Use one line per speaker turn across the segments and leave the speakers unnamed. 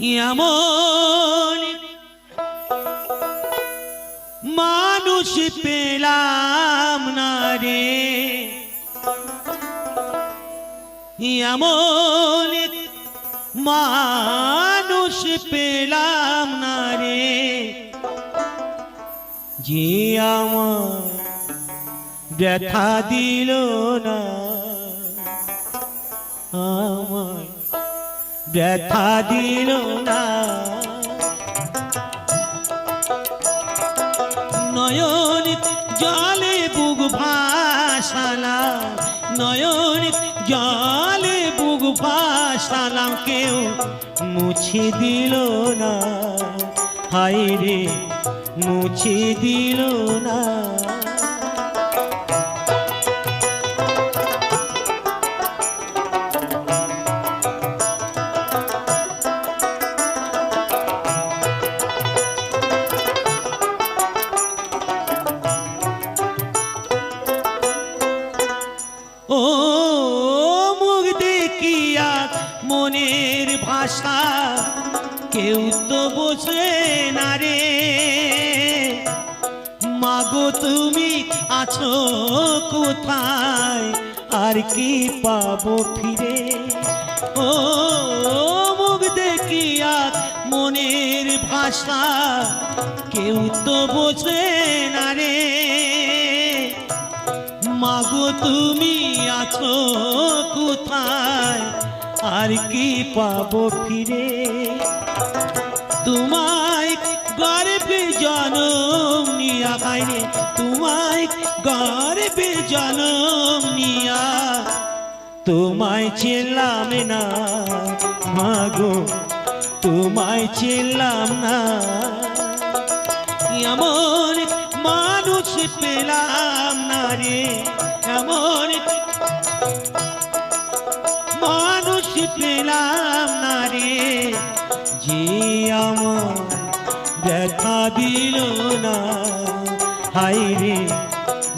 এমন মানুষ পেলাম না রে, এমন মানুষ পেলাম না রে, যে আমার ব্যথা দিল না, আমায় ব্যথা দিল না। নয়ন জলে বুক ভাসালাম, নয়ন জলে বুক ভাসালাম, কেউ মুছে দিল না, হায় রে মুছে দিল না। ও মুখ দেখিয়া মনের ভাষা কেউ তো বোঝে না রে, মাগো তুমি আছো কোথায়, আর কি পাবো ফিরে। ও মুখ দেখিয়া মনের ভাষা কেউ তো বোঝে না রে, মাগো তুমি আছো কোথায়, আর কি পাবো ফিরে। তোমায় গর্বে জনম নিয়া খাইরে, তোমায় গর্বে জনম নিয়া তোমায় চেলাম না, মাগো তোমায় চেলাম না। এমন মানুষ পেলাম না রে, এমন মানুষ পেলাম না রে, যে আমার ব্যথা দিল না, হায় রে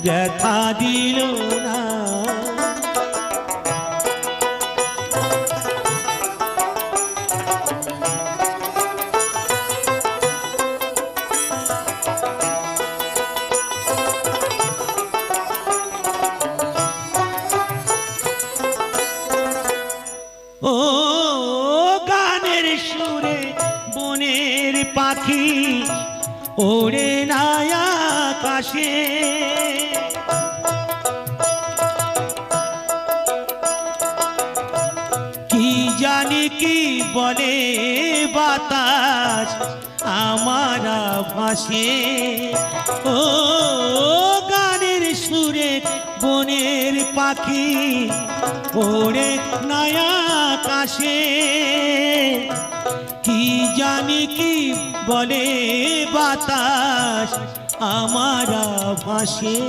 ব্যথা দিল না। ও গানের সুরে বনের পাখি ওড়ে না আকাশে, কি জানি কি বলে বাতাস আমার ভাসে। ও গানের সুরে বনের পাখি ওড়ে না আকাশে, কি জানি কি বলে বাতাস আমার ভাসে।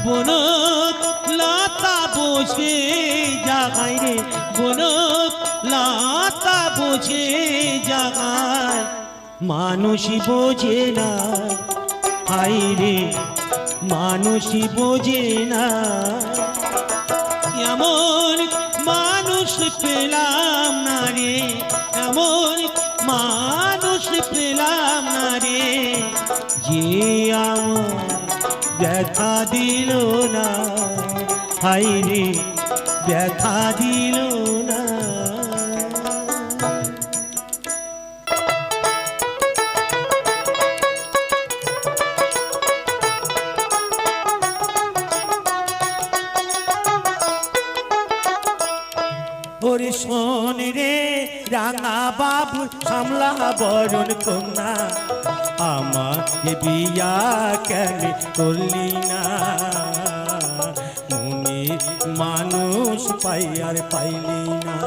বনক লতা বসে জাগায় রে, বনক লতা বসে জাগায়, মানুষ বোঝে না, হায় রে মানুষ বোঝে না। এমন মানুষ পেলাম না রে, এমন মানুষ পেলাম না রে, যে আমার ব্যথা দিল না, হায় রে ব্যথা দিল না। ওরে শোন রে রাঙা বাবু সামলা বরণ কন্যা, আমার বিয়া কেন করলি না, মনে মানুষ পাই আর পাইলি না,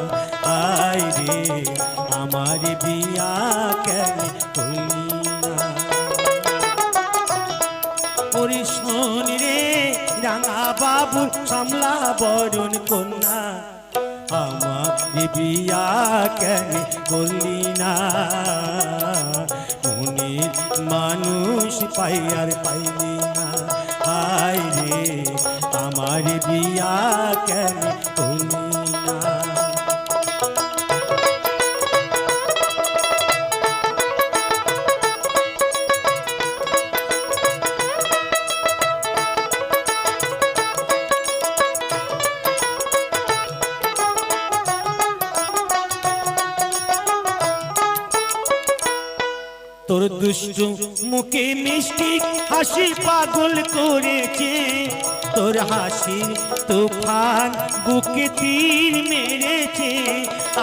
আয় রে আমার বিয়া কেন করলি না। ওরে শোন রে রাঙা বাবু সামলা বরণ কন্যা, আমার বিয়া কেন করলি না, মনের মানুষ পাই আর পাইলি না, হায় রে আমার বিয়া কেন করলি না। তোর দুষ্টু মুখে মিষ্টি হাসি পাগল করেছে, তোর হাসি তুফান বুকে তীর মেরেছে।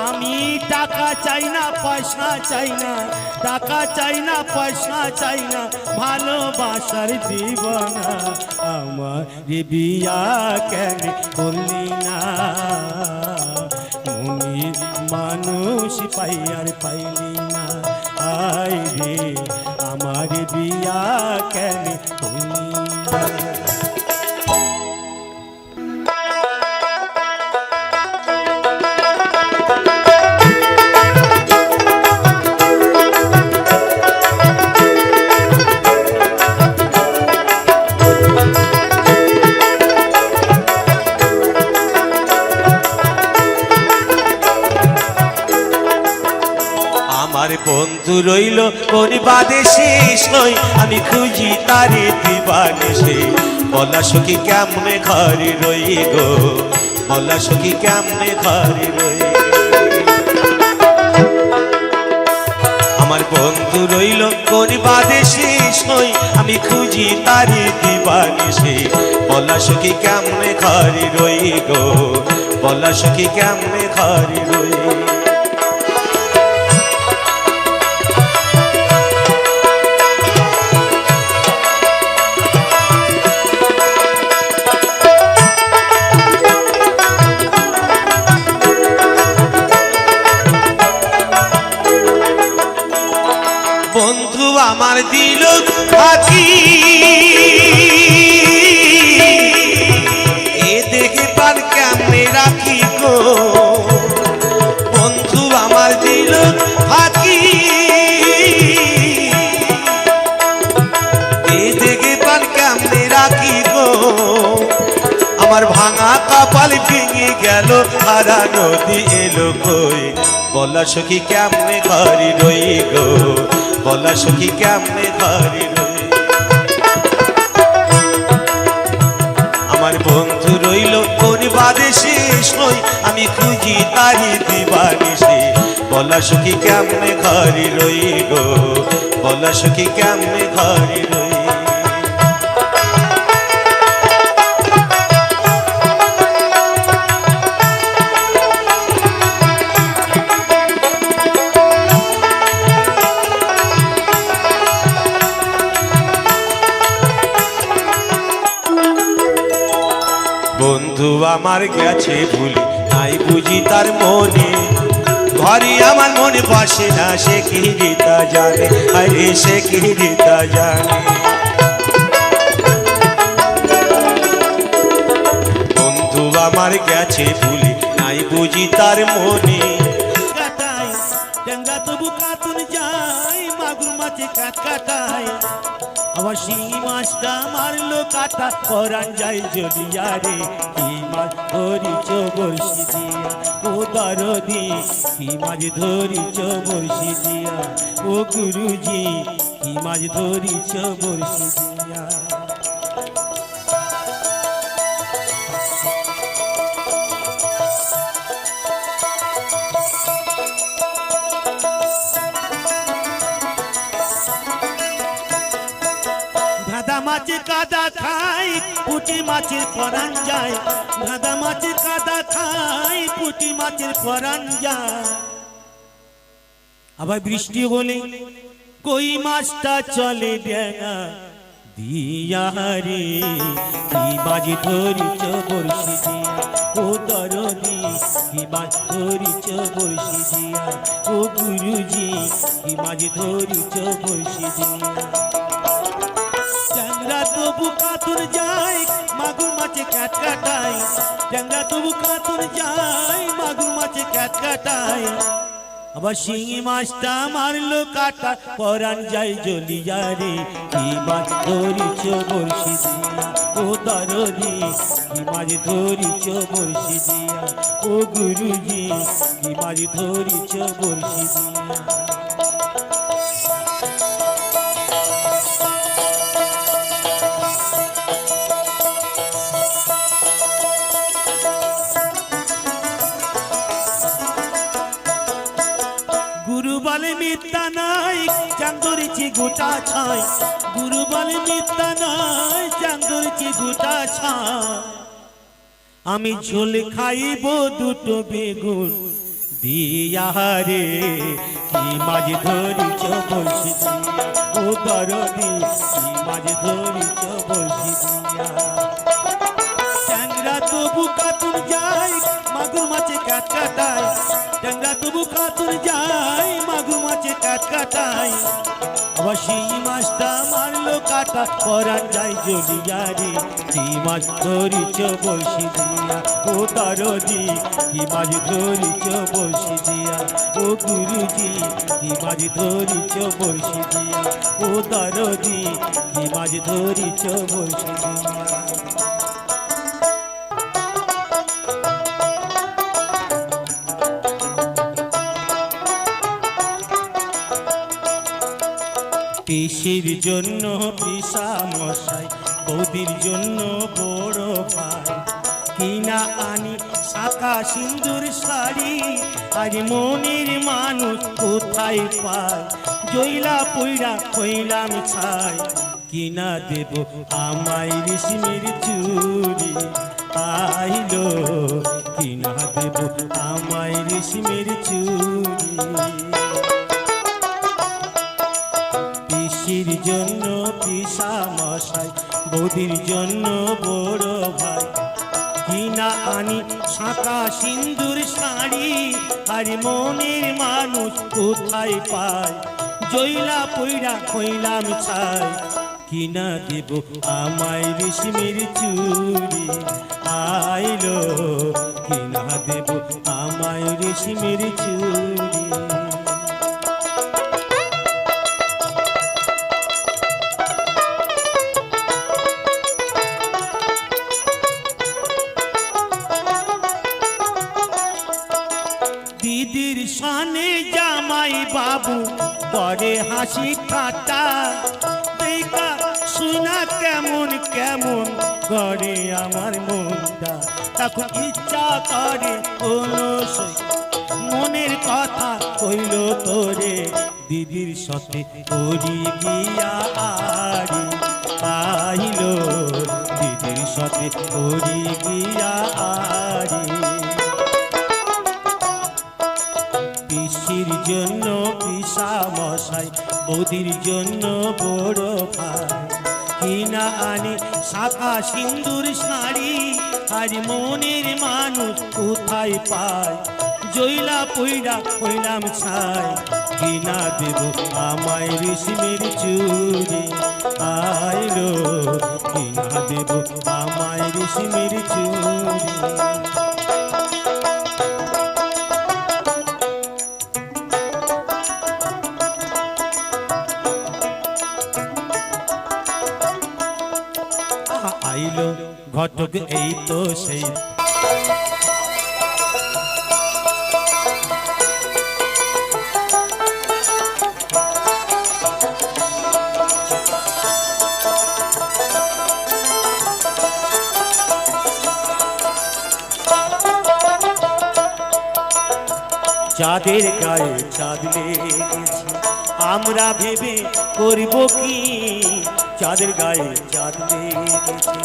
আমি টাকা চাই না পয়সা চাই না, টাকা চাই না পয়সা চাই না, ভালোবাসার দিবানা। আমার বিয়া কেন করলি না, মনির মানুষ পাই আর পাইলি না। আয় রে আমার বিয়া কেন করলি না।
আমার বন্ধু রইল কোন বাদে শেষ নয়, আমি খুঁজি তারে দিবানিশে। বলা সখী কেমনে ঘরে রই গো, বলা সখী কেমনে ঘরে রই। আমার বন্ধু রইল কোন বাদে শেষ নয়, আমি খুঁজি তারে দিবানিশে। বলা সখী কেমনে ঘরে রই গো, বলা সখী কেমনে ঘরে রই। বন্ধু আমার দিল ফাঁকি, এ দেখে পার কেমনে রাখি গো। বন্ধু আমার দিল ফাঁকি, এ দেখে পার কেমনে রাখি গো। আমার ভাঙা কপাল ভেঙে গেল, হারা নদী এলো কই। বলা সখী কেমনে ঘরে রই গো, বলা সখী কেমনে ঘরে রই। আমার বন্ধু রইল কোন বাদে শেষ নই, আমি খুঁজি তারি দিবানিশে। বলা সখী কেমনে ঘরে রই গো, বলা সখী কেমনে ঘরে রই। বন্ধু আমার গেছে ভুলি, নাই বুঝি তার মনে। ঘরে আমার মনে বসে না, সে কি তা জানে, আরে সে কি তা জানে। বন্ধু আমার গেছে ভুলি, নাই বুঝি তার মনে।
কাটাই ডাঙ্গা তবু কাতুন যায়, মাগুর মাছে কাট কাটায়। আবার শিঙি মাছটা মারলো কাটা, পরান যায় জলিয়া রে। কি মাছ ধরিছ বড়শি দিয়া ও দরদি, কি মাছ ধরিছ বড়শি দিয়া ও গুরুজি, কি মাছ ধরিছ বড়শি দিয়া। ধাঁধা মাছের কাদা খাই, পুঁটি মাছের পরান যায়। ধাঁধা মাছের কাদা খাই, পুঁটি মাছের পরান যায়। আবার বৃষ্টি হলে কই মাছটা চলে ডেঙা দিয়া রে। কি মাছ ধরিছ বড়শি দিয়া ও দরদি, কি মাছ ধরিছ বড়শি দিয়া ও গুরুজি, কি মাছ ধরিছ বড়শি দিয়া। ট্যাংরা তবু কাতুর যায়, মাগুর মাছে ক্যাট কাটায়। ট্যাংরা তবু কাতুর যায়, মাগুর মাছে ক্যাট কাটায়। আবার শিঙি মাছটা মারলো কাটা, পরান যায় জলিয়া রে। কি মাছ ধরিছ বড়শি দিয়া ও দরদি, কি মাছ ধরিছ বড়শি দিয়া ও গুরুজি, কি মাছ ধরিছ বড়শি দিয়া। বলে মিথ্যা নাই চাঁদ ধরেছি গোটা ছাই, গুরু বলে মিথ্যা নাই চাঁদ ধরেছি গোটা ছাই। আমি ঝোল খাইব দুটো বেগুন দিয়া রে, কি মাছ ধরিছ বলছি দিয়া, ও দরদি কি মাছ ধরিছ বলছি দিয়া। ট্যাংরা তবু কাতুর যায় মাগুর মাছে কাট কাটায়, ট্যাংরা তবু কাতুর যায় মাগুর মাছে কাট কাটায়। আবার শিঙি মাছটা মারলো কাটা পরান যায় জ্বলিয়া রে, কি মাছ ধরিছ বলছি দিয়া, ও দরদি কি মাছ ধরিছ বলছি দিয়া, ও গুরুজি কি মাছ ধরিছ বলছি দিয়া, ও দরদি কি মাছ ধরিছ বলছি দিয়া। পিসির জন্য পিসা মশাই, বৌদির জন্য বড় ভাই, কিনা আনি শাখা সিন্দুর শাড়ি, আজ মনের মানুষ কোথায় পায়, জইলা পইরা হইলাম ছাই, কিনা দেব আমায় রেশমের চুড়ি, আইলো কিনা দেব আমায় রেশমের চুড়ি। পিসির জন্য পিসা মশাই, বৌদির জন্য বড় ভাই, কিনা আনি শাঁখা সিন্দুর শাড়ি, আর মনের মানুষ কোথায় পায়, জইলা পইরা হইলাম ছাই, কিনা দেব আমায় রেশমের চুড়ি, আইলো কিনা দেব আমায় রেশমের চুড়ি। দিদির সানে জামাই বাবু করে হাসি ঠাট্টা, দেখা শোনা কেমন কেমন করে আমার মনটা, তখন ইচ্ছা করে কোনো মনের কথা কইল তোরে, দিদির সাথে করি গিয়া আরি, আইলো দিদির সাথে করি গিয়া আরি। পিসির জন্য পিসা মশাই, বৌদির জন্য বড় ভাই, কিনা আনি শাখা সিন্দুর শাড়ি, আজ মনের মানুষ কোথায় পায়, জইলা পইরা হইলাম ছাই, কিনা দেব আমায় রেশমের চুড়ি, আইলো কিনা দেব আমায় রেশমের চুড়ি। আইলো ঘটক এই তো সেই, চাঁদের গায়ে চাঁদ লেগেছে আমরা ভেবে করব কি, চাঁদের গায়ে চাঁদ লেগেছে,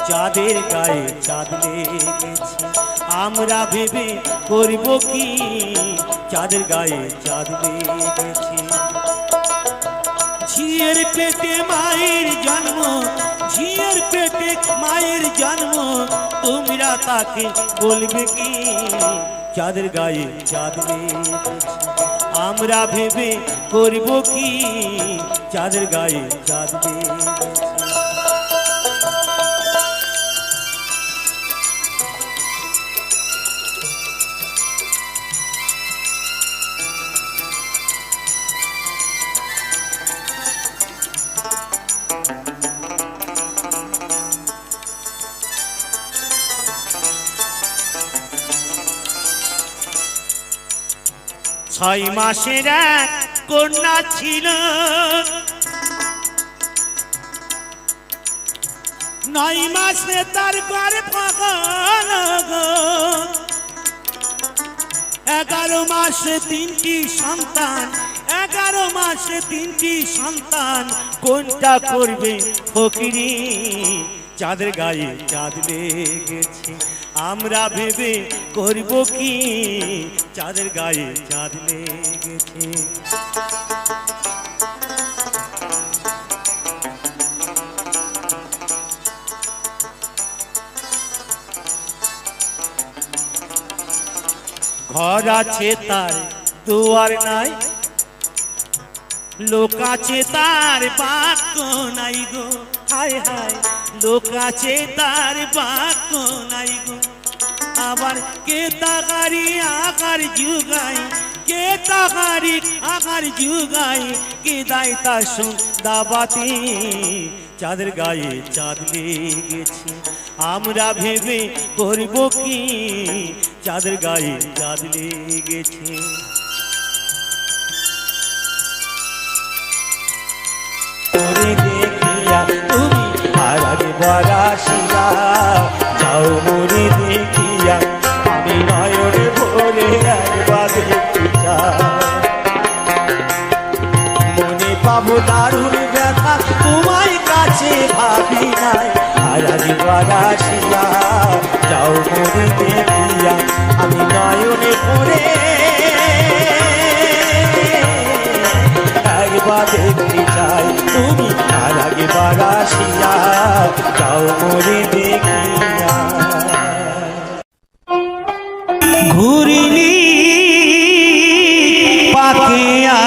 চাঁদের গায়ে চাঁদ লেগেছে আমরা ভেবে করব কি, চাঁদের গায়ে চাঁদ লেগেছে। ঝিয়ের পেটে মায়ের জন্ম, ঝিয়ের পেটে মায়ের জন্ম, তোমরা তাকে বলবে কি, চাঁদের গায়ে চাঁদ লেগেছে আমরা ভেবে করব কি, চাঁদের গায়ে চাঁদ লেগেছে। ছয় মাসের এক কন্যা ছিল, 9 মাসে তার গর্ভ হল গো, 11 মাসে 3টি সন্তান, 11 মাসে 3টি সন্তান, কোনটা করবে ফকিরি? চাঁদের গায়ে চাঁদ লেগেছে, আমরা ভেবে করব কি? চাঁদের গায়ে চাঁদ লেগেছে। ঘর আছে তার দুয়ার নাই, লোক আছে তার বাক্য নাই গো। হায় হায়, লোক আছে তার বাক্য নাই গো। আবার কে তাকারি আকার যুগাই, কে তাকারি আকার যুগাই, কে দায় তার দাবাতি? চাঁদের গায়ে চাঁদ লেগেছে, আমরা ভেবে করব কি? চাঁদের গায়ে চাঁদ লেগেছে। তোরে দেখিয়া তুমি আর আগে বরাসিয়া যাও, মোরে দেখিয়া আমি নয়নে ভরে একবার দেখতে চাই। মনে পাবো দারুণ ব্যথা, তোমায় কাছে ভাবি নাই। আর আগে বরাসিয়া যাও, মোরে দেখিয়া আমি নয়নে ভরে একবার দেখতে চাই। তুমি আর আগে বারাসিয়া যাও, মোরে দেখিয়া। ঘুরিনি পাখিয়া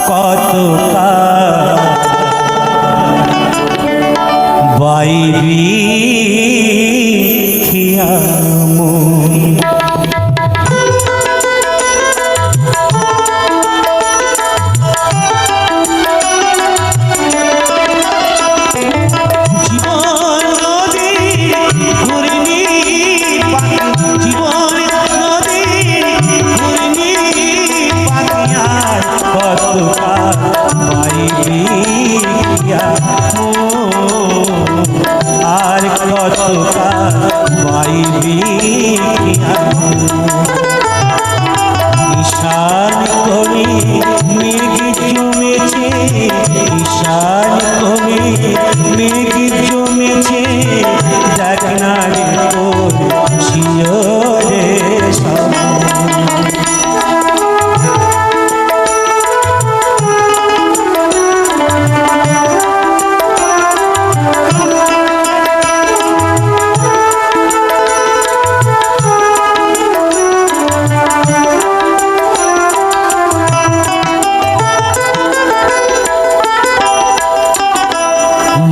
কত বাইবি খিয়া আর কত বাইবি ঈশান কবি মেঘ জমেছে, ঈশান কবি মেঘ জমেছে, দেখ না ছিল রে সব।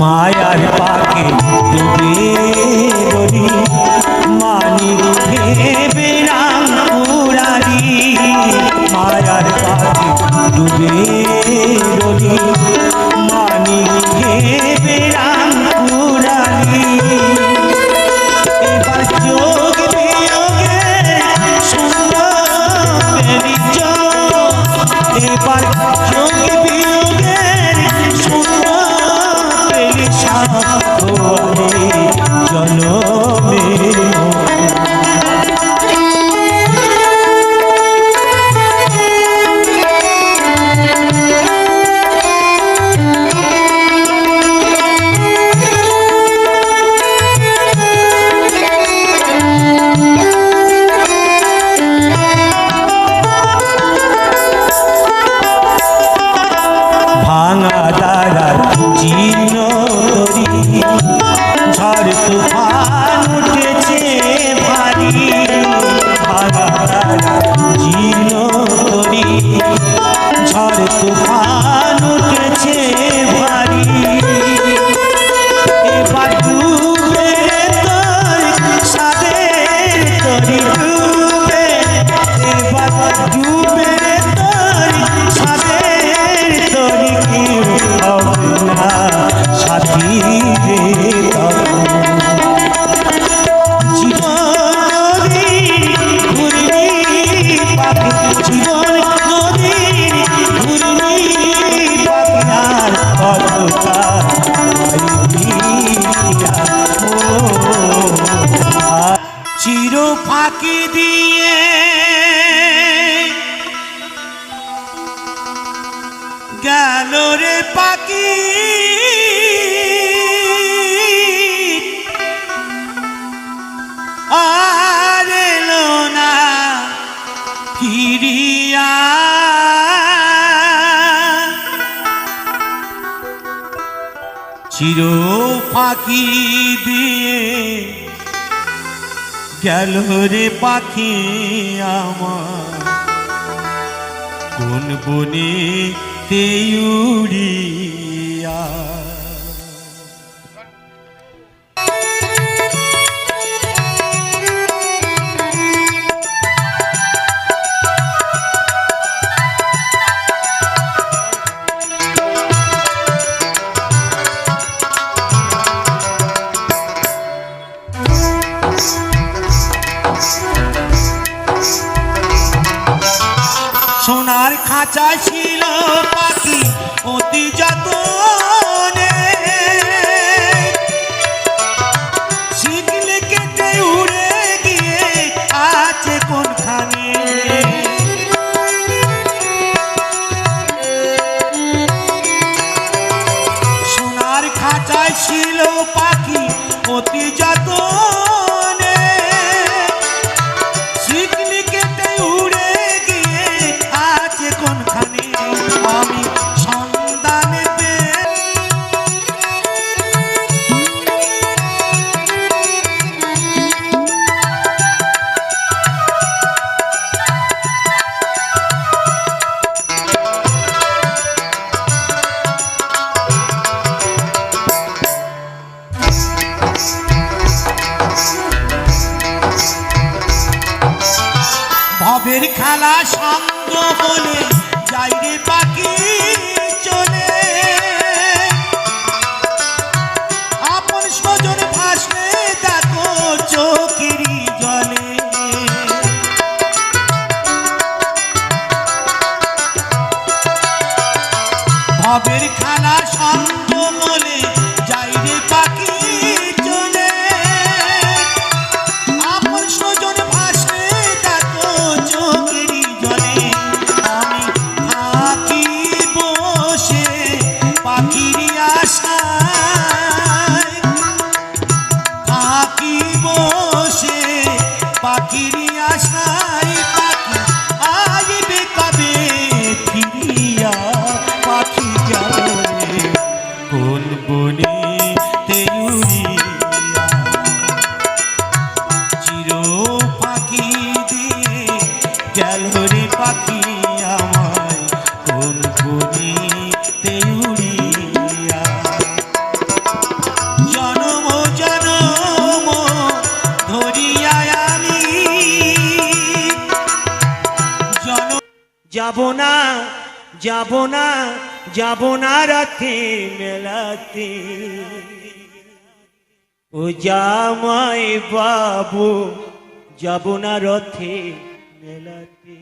মায়ার পাকে ডুবে রলি, ফাঁকি দিয়ে গেল রে পাখি আর এলো না ফিরিয়া চির ফাঁকি দিয়ে গেল রে পাখি আমার কোন বনে তেউড়িয়া। সোনার খাঁচা ছিল পাখি অতি যতনে শিকলে কেটে উড়ে গিয়ে আছে কোনখানে সোনার খাঁচা ছিল পাখি অতি যতনে শিকলে কেটে উড়ে আছে কোনখানে আমি সন্ধানে ভবের খেলা সঙ্গ বলে যাই রে পাখি চলে আপন স্বজন ভাসলে দেখো চোখেরই জলে ভবের খেলা সঙ্গ বলে যাই রে পাখি চলে আপন স্বজন ভাসলে দেখো চোখেরই জলে আমি থাকি বসে পাখির আশায় থাকি বসে পাখির আশায় পাখি আসবে কবে ফিরিয়া পাখি যাবে কোন বনে তেউড়িয়া চির ফাঁকি দিয়ে গেল রে পাখি আমায় কোন বনে তেউড়িয়া জনম জনম ধরিয়া আমি যাব না যাব না যাব না রাতে মেলাতে ও জামাই বাবু যাব না রথে মেলাতে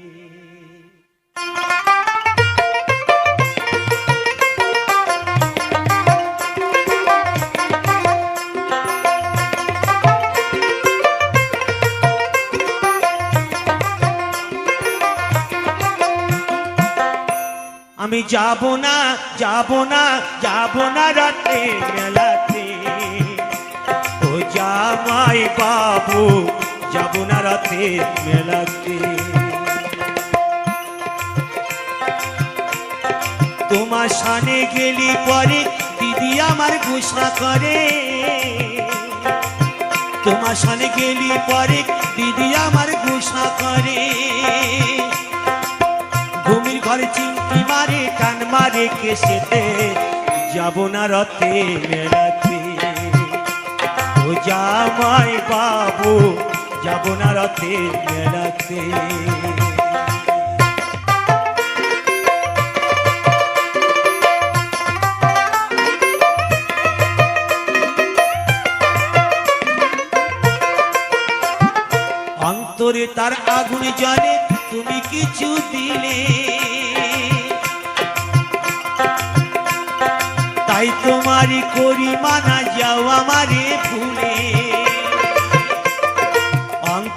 আমি যাব না যাব না যাব না রাতে মেলাতে ও জামাই বাবু যাব না রাতে মেলাতে তোমার সানে গেলি পরে দিদি আমার গুসা করে তোমার সানে গেলি পরে দিদি আমার গুসা করে ঘুমির ঘরে চিমটি মারে টান মারে কেসেতে যাব না রথে মেলাতে ও জামাই বাবু যাব না রথে মেলাতে অন্তরে তার আগুন জ্বলে তুমি কিছু দিলে তাই তোমারই করি মানা যাও আমারে ভুলে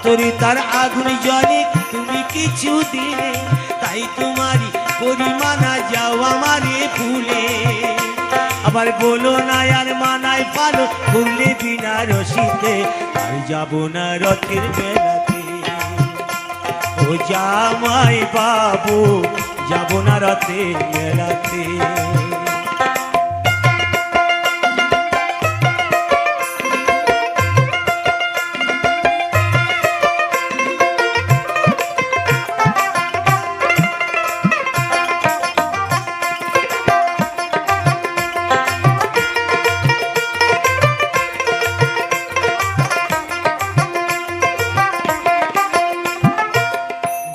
অন্তরে তার আগুন জ্বলে তুমি কিছু দিলে, তাই তোমারই পরিমানা যাও আমারে ভুলে। আবার বলো না আর মানায় ভালো ঘুরলে বিনা রশিতে, আর যাবো না রথের মেলাতে। ও জামাই বাবু যাবো না রথের মেলাতে।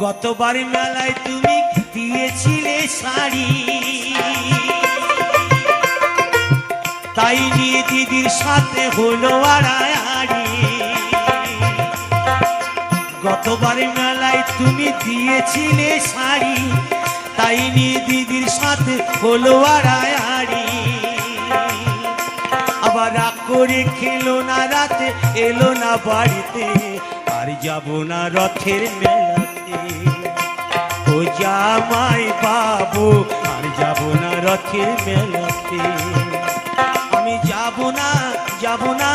গতবার মেলায় তুমি দিয়েছিলে শাড়ি, তাই নিয়ে দিদির সাথে হলো আড়াআড়ি। গতবার মেলায় তুমি দিয়েছিলে শাড়ি, তাই নিয়ে দিদির সাথে হলো আড়াআড়ি। আবার রাগ করে খেলো না রাতে, এলো না বাড়িতে, আর যাবো না রথের মেলাতে। ও জামাই বাবু আর যাবো না রথের মেলাতে। আমি যাবো না যাবো না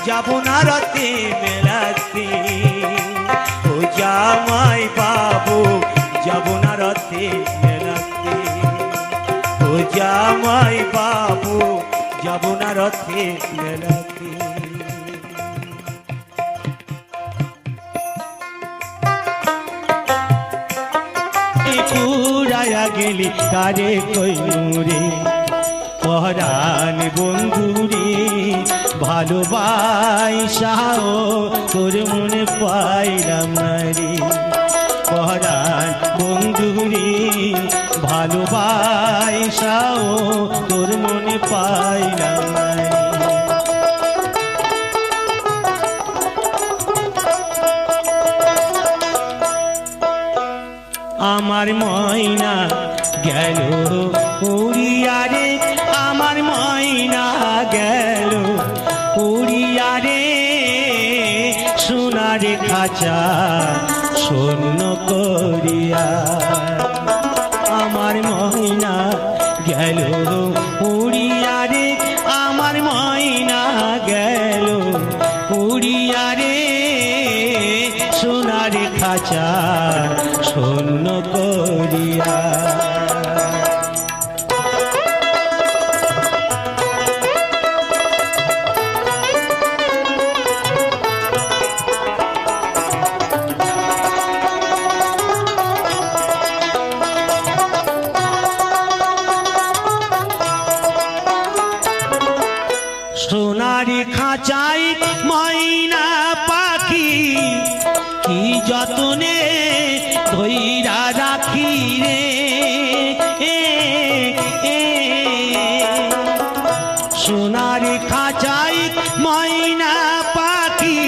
যাবো না রথের মেলাতে। ও জামাই বাবু যাবো না রথের মেলাতে। ও জামাই বাবু যাবো না রথের মেলাতে। পুরায়া গেলি কারে কইনুরে পরাণ বন্ধুরে, ভালোবাসাও তোর মনে পাইলাম না রে। পরাণ বন্ধুরে ভালোবাসাও তোর মনে পাইলাম না রে। আমার ময়না গেল উড়িয়া রে, আমার ময়না গেল উড়িয়া রে। সোনার খাঁচা শূন্য করিয়া, আমার ময়না গেল উড়িয়া রে, আমার ময়না গেল উড়িয়া রে। সোনার খাঁচা শূন্য করিয়া। সোনার খাঁচাই ময়না পাখি কি যতনে ধইরা রাখি রে। সোনার খাঁচাই ময়না পাখি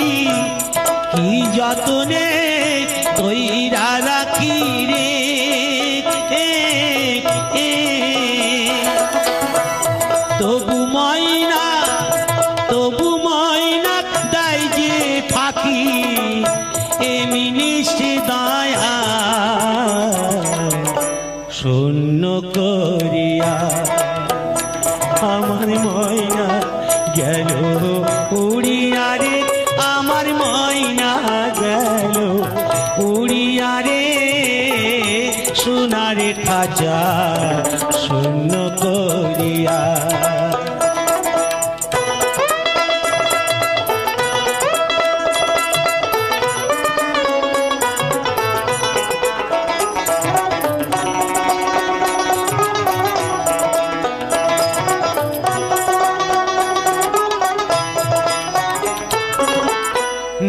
কি যতনে ধইরা রাখি রে। তবু ময়না দাই যে ফাঁকি, এমিনিস দয়া শূন্য করিয়া। আমার ময়না গেল উড়িয়া রে, আমার ময়না গেল উড়িয়া রে। সোনার খাঁচা শূন্য করিয়া।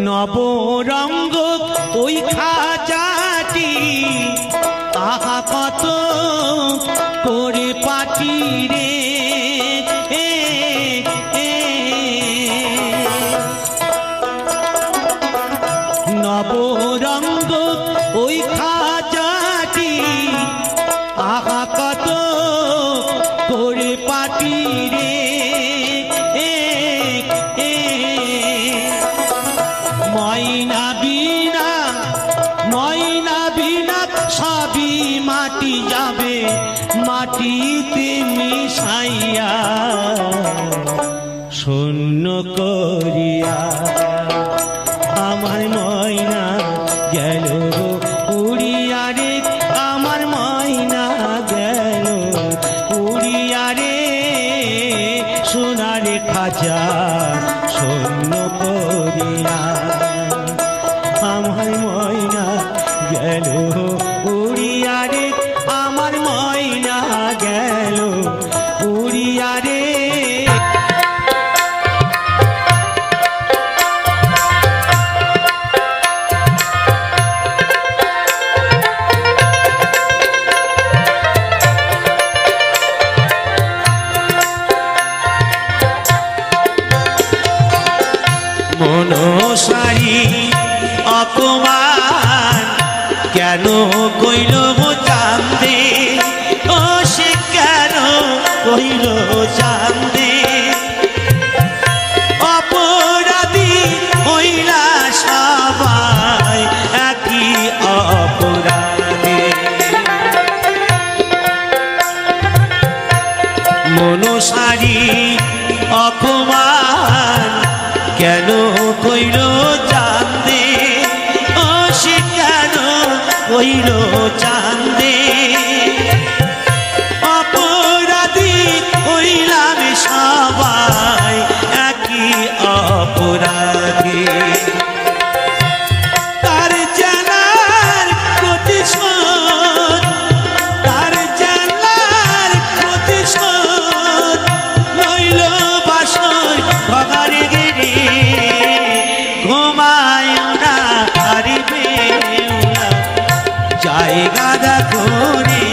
নবরঙ্গ ওই খাঁচাটি আহা কত করে পাটি রে। নবরঙ্গ ওই খাঁচাটি আহা কত করে পাটি রে। ময়না বীর করিয়া আমার ময়না গেল উড়িয়া রে, আমার ময়না গেল উড়িয়া রে, সোনার খাঁচা শূন্য করিয়া আমার ময়না গেল উড়িয়া রে, আমার ময়না গেল উড়িয়া রে। মনসারি অপমান কেন কইল চাঁদে, ও সে কেন কইল চাঁদে, অপরাধী হইলা সবাই একই অপরাধে। মনসারি অপমান কেন কইল চাঁদে, ও সে কেন কইল চাঁদে, অপরাধী হইলাম সবাই একই অপরাধী। তার জানার প্রতিশোধ, তার জানার প্রতিশোধ লইল বাসর ভগারে গেরে, ঘুমায় না হারিবে জায়গা করে।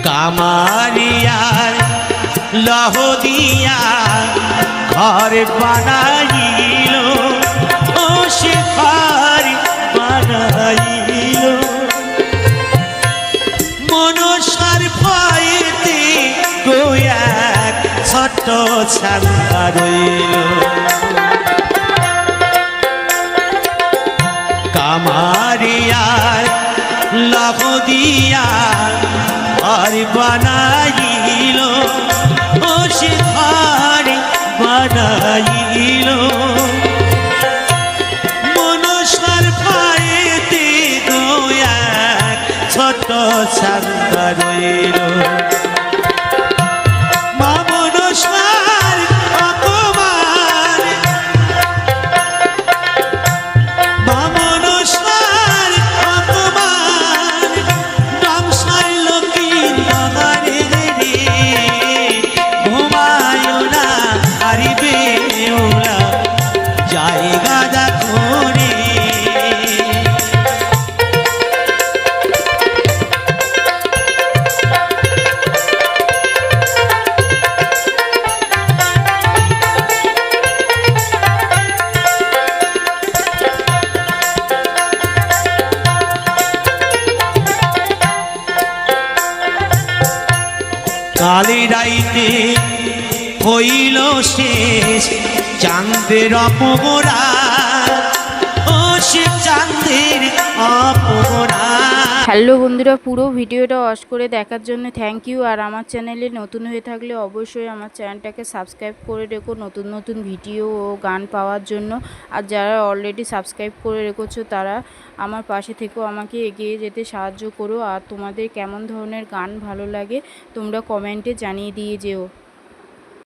কামারিয়ার লহ দিয়া ঘর বানাইল, ও সে ঘর বানাইল, মনসার ভয়েতে গোয়াক ছোট ছান্দা রইল। কামারিয়ার লহ দিয়া ঘর বানাইল, ও সে ঘর বানাইল, মনসার ভয়েতে গোয়াক ছোট ছান্দা রইল। মা মনসার অপমান, মা মনসার অপমান, নাম সাইল কি নাগারে রে, ঘুমায় না হারিবে ওরা জায়গা করে। কালি রাইতে হইল শেষ চাঁদের অপরাধ, ও সে চাঁদের অপরাধ।
হ্যালো বন্ধুরা, পুরো ভিডিওটা ওয়াচ করে দেখার জন্য থ্যাংক ইউ। আর আমার চ্যানেলে নতুন হয়ে থাকলে অবশ্যই আমার চ্যানেলটাকে সাবস্ক্রাইব করে রেখো নতুন নতুন ভিডিও ও গান পাওয়ার জন্য। আর যারা অলরেডি সাবস্ক্রাইব করে রেখেছো তারা আমার পাশে থেকেও আমাকে এগিয়ে যেতে সাহায্য করো। আর তোমাদের কেমন ধরনের গান ভালো লাগে তোমরা কমেন্টে জানিয়ে দিয়ে যেও।